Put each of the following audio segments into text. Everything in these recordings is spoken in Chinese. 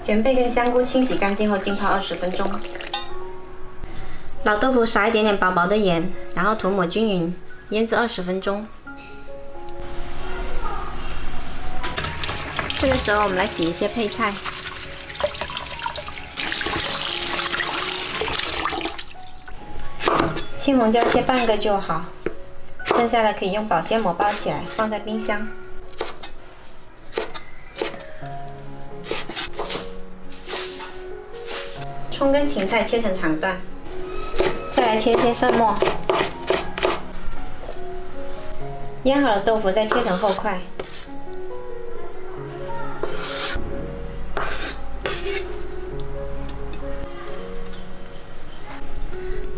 原贝跟香菇清洗干净后浸泡20分钟。老豆腐撒一点点薄薄的盐，然后涂抹均匀，腌制20分钟。这个时候我们来洗一些配菜。青红椒切半个就好，剩下的可以用保鲜膜包起来，放在冰箱。葱跟芹菜切成长段，再来切些蒜末。腌好的豆腐再切成厚块。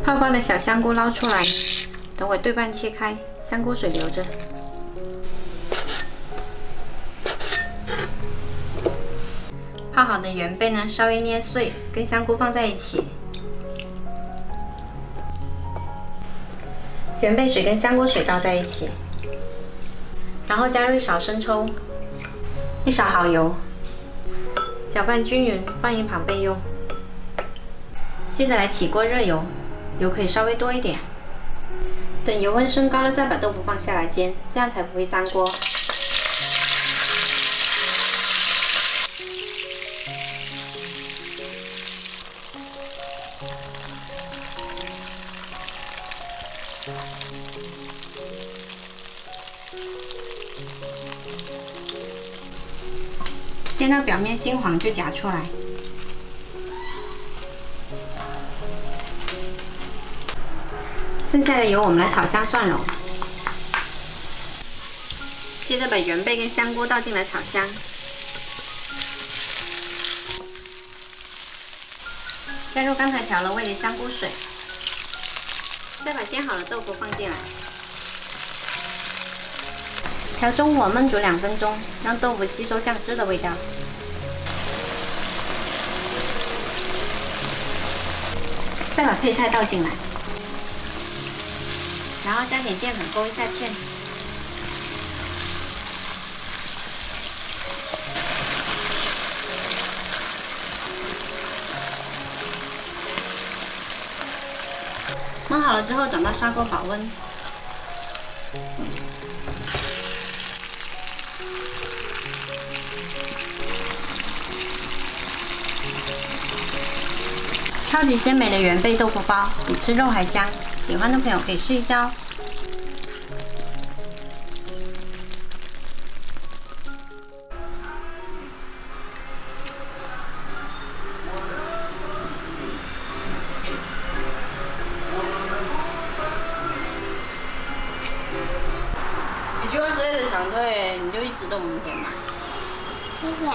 泡发的小香菇捞出来，等会对半切开，香菇水留着。泡好的原贝呢，稍微捏碎，跟香菇放在一起。原贝水跟香菇水倒在一起，然后加入1勺生抽，1勺蚝油，搅拌均匀，放一旁备用。接着来起锅热油。油可以稍微多一点，等油温升高了再把豆腐放下来煎，这样才不会粘锅。煎到表面金黄就夹出来。剩下的油我们来炒香蒜蓉，接着把原贝跟香菇倒进来炒香，加入刚才调了味的香菇水，再把煎好的豆腐放进来，调中火焖煮2分钟，让豆腐吸收酱汁的味道。再把配菜倒进来。然后加点淀粉勾一下芡，焖好了之后转到砂锅保温。超级鲜美的原贝豆腐包，比吃肉还香。喜欢的朋友可以试一下哦。你就要这个长腿，你就一直都唔点嘛。谢谢。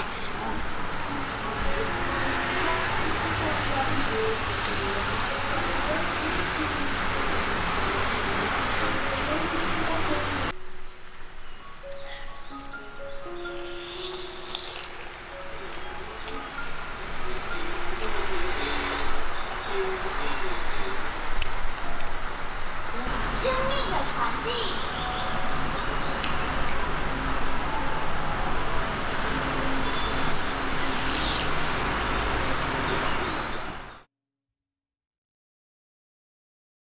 生命的传递。